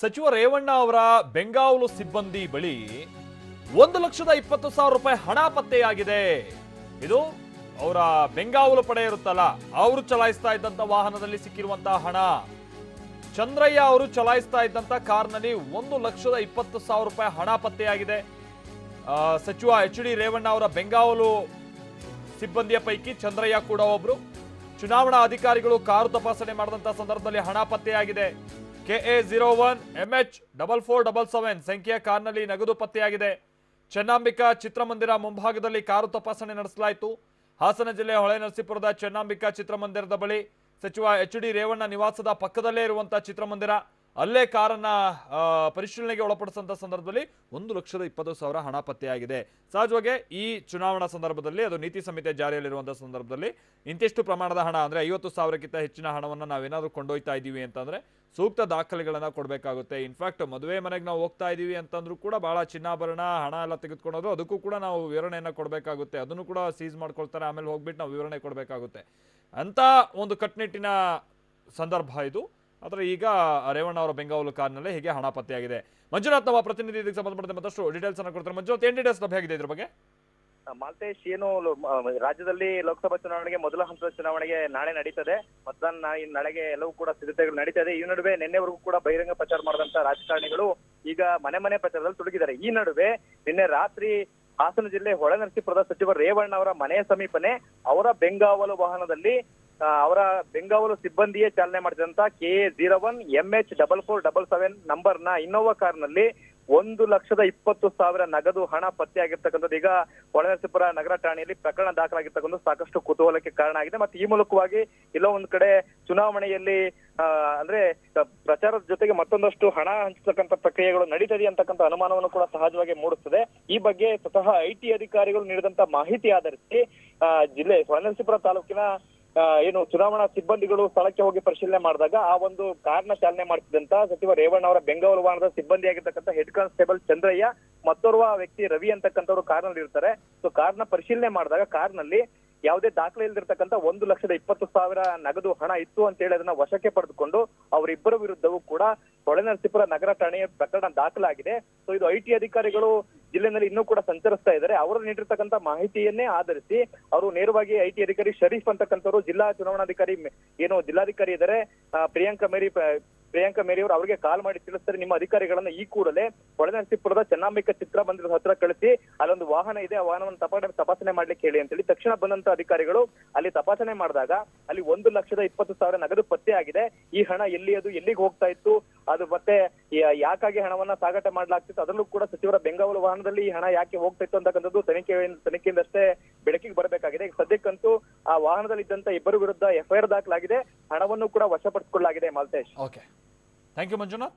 ಸಚಿವ ರೇವಣ್ಣ ಅವರ ಬೆಂಗಾವಲು ಸಿಬ್ಬಂದಿ ಬಳಿ 1,20,000 ರೂಪಾಯಿ ಹಣ ಪತ್ತೆಯಾಗಿದೆ. ಇದು ಅವರ ಬೆಂಗಾವಲು ಪಡೆ ಇರುತ್ತಲ್ಲ, ಅವರು ಚಲಾಯಿಸ್ತಾ ಇದ್ದಂತ ವಾಹನದಲ್ಲಿ ಸಿಕ್ಕಿರುವಂತಹ ಹಣ. ಚಂದ್ರಯ್ಯ ಅವರು ಚಲಾಯಿಸ್ತಾ ಇದ್ದಂತ ಕಾರ್ನಲ್ಲಿ 1,20,000 ರೂಪಾಯಿ ಹಣ ಪತ್ತೆಯಾಗಿದೆ. ಸಚಿವ ಎಚ್.ಡಿ. ರೇವಣ್ಣ ಅವರ ಬೆಂಗಾವಲು ಸಿಬ್ಬಂದಿಯ ಪೈಕಿ ಚಂದ್ರಯ್ಯ ಕೂಡ ಒಬ್ರು. ಚುನಾವಣಾ ಅಧಿಕಾರಿಗಳು ಕಾರು ತಪಾಸಣೆ ಮಾಡಿದಂತ ಸಂದರ್ಭದಲ್ಲಿ ಹಣ ಪತ್ತೆಯಾಗಿದೆ. KA01 MH4477 ಸಂಖ್ಯೆಯ ಕಾರ್ನಲ್ಲಿ ನಗದು ಪತ್ತೆಯಾಗಿದೆ. ಚೆನ್ನಾಂಬಿಕಾ ಚಿತ್ರಮಂದಿರ ಮುಂಭಾಗದಲ್ಲಿ ಕಾರು ತಪಾಸಣೆ ನಡೆಸಲಾಯಿತು. ಹಾಸನ ಜಿಲ್ಲೆ ಹೊಳೆನರಸೀಪುರದ ಚೆನ್ನಾಂಬಿಕಾ ಚಿತ್ರಮಂದಿರದ ಬಳಿ ಸಚಿವ ಎಚ್.ಡಿ. ರೇವಣ್ಣ ನಿವಾಸದ ಪಕ್ಕದಲ್ಲೇ ಇರುವಂತಹ ಚಿತ್ರಮಂದಿರ, ಅಲ್ಲೇ ಕಾರನ್ನ ಪರಿಶೀಲನೆಗೆ ಒಳಪಡಿಸಿದಂತ ಸಂದರ್ಭದಲ್ಲಿ 1,20,000 ಹಣ ಪತ್ತೆಯಾಗಿದೆ. ಸಹಜವಾಗಿ ಈ ಚುನಾವಣಾ ಸಂದರ್ಭದಲ್ಲಿ, ಅದು ನೀತಿ ಸಂಹಿತೆ ಜಾರಿಯಲ್ಲಿರುವಂತಹ ಸಂದರ್ಭದಲ್ಲಿ ಇಂತಿಷ್ಟು ಪ್ರಮಾಣದ ಹಣ ಅಂದ್ರೆ 50,000ಕ್ಕಿಂತ ಹೆಚ್ಚಿನ ಹಣವನ್ನು ನಾವೇನಾದ್ರೂ ಕೊಂಡೊಯ್ತಾ ಇದ್ದೀವಿ ಅಂತಂದ್ರೆ ಸೂಕ್ತ ದಾಖಲೆಗಳನ್ನ ಕೊಡಬೇಕಾಗುತ್ತೆ. ಇನ್ಫ್ಯಾಕ್ಟ್ ಮದುವೆ ಮನೆಗೆ ನಾವು ಹೋಗ್ತಾ ಇದೀವಿ ಅಂತಂದ್ರೂ ಕೂಡ ಬಹಳ ಚಿನ್ನಾಭರಣ ಹಣ ಎಲ್ಲ ತೆಗೆದುಕೊಳ್ಳೋದು, ಅದಕ್ಕೂ ಕೂಡ ನಾವು ವಿವರಣೆಯನ್ನ ಕೊಡಬೇಕಾಗುತ್ತೆ. ಅದನ್ನು ಕೂಡ ಸೀಸ್ ಮಾಡ್ಕೊಳ್ತಾರೆ, ಆಮೇಲೆ ಹೋಗ್ಬಿಟ್ಟು ನಾವು ವಿವರಣೆ ಕೊಡಬೇಕಾಗುತ್ತೆ ಅಂತ ಒಂದು ಕಟ್ಟುನಿಟ್ಟಿನ ಸಂದರ್ಭ ಇದು. ಆದರೆ ಈಗ ರೇವಣ್ಣ ಅವರ ಬೆಂಗಾವಲು ಕಾರ್ನಲ್ಲೇ ಹೀಗೆ ಹಣ ಪತ್ತೆಯಾಗಿದೆ. ಮಂಜುನಾಥ್ ನಮ್ಮ ಪ್ರತಿನಿಧಿ ಇದಕ್ಕೆ ಸಂಬಂಧಪಟ್ಟಂತೆ ಮತ್ತಷ್ಟು ಡೀಟೇಲ್ಸ್ ಅನ್ನು ಕೊಡ್ತಾರೆ. ಮಂಜುನಾಥ್, ಏನ್ ಡೀಟೇಲ್ಸ್ ಲಭ್ಯ ಆಗಿದೆ ಇದ್ರ ಬಗ್ಗೆ? ಮಾಲ್ತೇಶ್, ಏನು ರಾಜ್ಯದಲ್ಲಿ ಲೋಕಸಭಾ ಚುನಾವಣೆಗೆ ಮೊದಲ ಹಂತದ ಚುನಾವಣೆಗೆ ನಾಳೆ ನಡೀತದೆ. ಮತದಾನ ನಾಳೆಗೆ ಎಲ್ಲವೂ ಕೂಡ ಸಿದ್ಧತೆಗಳು ನಡೀತದೆ. ಈ ನಡುವೆ ನಿನ್ನೆವರೆಗೂ ಕೂಡ ಬಹಿರಂಗ ಪ್ರಚಾರ ಮಾಡಿದಂತ ರಾಜಕಾರಣಿಗಳು ಈಗ ಮನೆ ಮನೆ ಪ್ರಚಾರದಲ್ಲಿ ತೊಡಗಿದ್ದಾರೆ. ಈ ನಡುವೆ ನಿನ್ನೆ ರಾತ್ರಿ ಹಾಸನ ಜಿಲ್ಲೆ ಹೊಳೆನರಸೀಪುರದ ಸಚಿವ ರೇವಣ್ಣ ಅವರ ಮನೆಯ ಸಮೀಪನೇ ಅವರ ಬೆಂಗಾವಲು ವಾಹನದಲ್ಲಿ ಅವರ ಬೆಂಗಾವಲು ಸಿಬ್ಬಂದಿಯೇ ಚಾಲನೆ ಮಾಡಿದಂತ KA01 MH4477 ನಂಬರ್ನ ಇನ್ನೋವಾ ಕಾರ್ನಲ್ಲಿ 1,20,000 ನಗದು ಹಣ ಪತ್ತೆಯಾಗಿರ್ತಕ್ಕಂಥದ್ದು ಈಗ ಹೊಳೆನರಸೀಪುರ ನಗರ ಠಾಣೆಯಲ್ಲಿ ಪ್ರಕರಣ ದಾಖಲಾಗಿರ್ತಕ್ಕಂಥದ್ದು ಸಾಕಷ್ಟು ಕುತೂಹಲಕ್ಕೆ ಕಾರಣ ಆಗಿದೆ. ಮತ್ತೆ ಈ ಮೂಲಕವಾಗಿ ಎಲ್ಲೋ ಒಂದ್ ಕಡೆ ಚುನಾವಣೆಯಲ್ಲಿ ಅಂದ್ರೆ ಪ್ರಚಾರದ ಜೊತೆಗೆ ಮತ್ತೊಂದಷ್ಟು ಹಣ ಹಂಚತಕ್ಕಂಥ ಪ್ರಕ್ರಿಯೆಗಳು ನಡೀತದೆ ಅಂತಕ್ಕಂಥ ಅನುಮಾನವನ್ನು ಕೂಡ ಸಹಜವಾಗಿ ಮೂಡಿಸ್ತದೆ. ಈ ಬಗ್ಗೆ ಸ್ವತಃ IT ಅಧಿಕಾರಿಗಳು ನೀಡಿದಂತ ಮಾಹಿತಿ ಆಧರಿಸಿ ಜಿಲ್ಲೆ ಹೊಳೆನರಸೀಪುರ ತಾಲೂಕಿನ ಏನು ಚುನಾವಣಾ ಸಿಬ್ಬಂದಿಗಳು ಸ್ಥಳಕ್ಕೆ ಹೋಗಿ ಪರಿಶೀಲನೆ ಮಾಡಿದಾಗ ಆ ಒಂದು ಕಾರ್ನ ಚಾಲನೆ ಮಾಡ್ತಿದ್ದಂತ ಸಚಿವ ರೇವಣ್ಣ ಅವರ ಬೆಂಗಾವಲು ವಾಹನದ ಸಿಬ್ಬಂದಿಯಾಗಿರ್ತಕ್ಕಂಥ ಹೆಡ್ ಕಾನ್ಸ್ಟೇಬಲ್ ಚಂದ್ರಯ್ಯ, ಮತ್ತೋರ್ವ ವ್ಯಕ್ತಿ ರವಿ ಅಂತಕ್ಕಂಥವ್ರು ಕಾರ್ನಲ್ಲಿ ಇರ್ತಾರೆ. ಸೊ ಕಾರ್ನ ಪರಿಶೀಲನೆ ಮಾಡಿದಾಗ ಕಾರ್ನಲ್ಲಿ ಯಾವುದೇ ದಾಖಲೆ ಇಲ್ದಿರ್ತಕ್ಕಂಥ 1,20,000 ನಗದು ಹಣ ಇತ್ತು ಅಂತ ಹೇಳಿ ಅದನ್ನ ವಶಕ್ಕೆ ಪಡೆದುಕೊಂಡು ಅವರಿಬ್ಬರ ವಿರುದ್ಧವೂ ಕೂಡ ಹೊಳೆನರಸೀಪುರ ನಗರ ಠಾಣೆಯ ಪ್ರಕರಣ ದಾಖಲಾಗಿದೆ. ಸೊ ಇದು IT ಅಧಿಕಾರಿಗಳು ಜಿಲ್ಲೆನಲ್ಲಿ ಇನ್ನೂ ಕೂಡ ಸಂಚರಿಸ್ತಾ ಇದ್ದಾರೆ. ಅವರು ನೀಡಿರ್ತಕ್ಕಂಥ ಮಾಹಿತಿಯನ್ನೇ ಆಧರಿಸಿ ಅವರು ನೇರವಾಗಿ IT ಅಧಿಕಾರಿ ಶರೀಫ್ ಅಂತಕ್ಕಂಥವ್ರು ಜಿಲ್ಲಾ ಚುನಾವಣಾಧಿಕಾರಿ ಏನು ಜಿಲ್ಲಾಧಿಕಾರಿ ಇದ್ದಾರೆ ಪ್ರಿಯಾಂಕಾ ಮೇರಿ ಅವರು ಅವರಿಗೆ ಕಾಲ್ ಮಾಡಿ ತಿಳಿಸ್ತಾರೆ, ನಿಮ್ಮ ಅಧಿಕಾರಿಗಳನ್ನ ಈ ಕೂಡಲೇ ಹೊಳೆನರಸೀಪುರದ ಚೆನ್ನಾಂಬಿಕಾ ಚಿತ್ರಮಂದಿರದ ಹತ್ರ ಕಳಿಸಿ ಅಲ್ಲೊಂದು ವಾಹನ ಇದೆ, ಆ ವಾಹನವನ್ನು ತಪಾಸಣೆ ಮಾಡ್ಲಿಕ್ಕೆ ಹೇಳಿ ಅಂತೇಳಿ ತಕ್ಷಣ ಬಂದಂತ ಅಧಿಕಾರಿಗಳು ಅಲ್ಲಿ ತಪಾಸಣೆ ಮಾಡಿದಾಗ ಅಲ್ಲಿ 1,20,000 ನಗದು ಪತ್ತೆ ಆಗಿದೆ. ಈ ಹಣ ಎಲ್ಲಿಗೆ ಹೋಗ್ತಾ ಇತ್ತು, ಅದು ಮತ್ತೆ ಯಾಕಾಗಿ ಹಣವನ್ನ ಸಾಗಾಟ ಮಾಡ್ಲಾಗ್ತಿತ್ತು, ಅದರಲ್ಲೂ ಕೂಡ ಸಚಿವರ ಬೆಂಗಾವಲು ವಾಹನದಲ್ಲಿ ಈ ಹಣ ಯಾಕೆ ಹೋಗ್ತಾ ಇತ್ತು ಅಂತಕ್ಕಂಥದ್ದು ತನಿಖೆಯಿಂದಷ್ಟೇ ಬೆಳಕಿಗೆ ಬರಬೇಕಾಗಿದೆ. ಸದ್ಯಕ್ಕಂತೂ ಆ ವಾಹನದಲ್ಲಿ ಇದ್ದಂತ ಇಬ್ಬರು ವಿರುದ್ಧ FIR ದಾಖಲಾಗಿದೆ, ಹಣವನ್ನು ಕೂಡ ವಶಪಡಿಸಿಕೊಳ್ಳಲಾಗಿದೆ. Malthesh, okay, thank you Manjunath.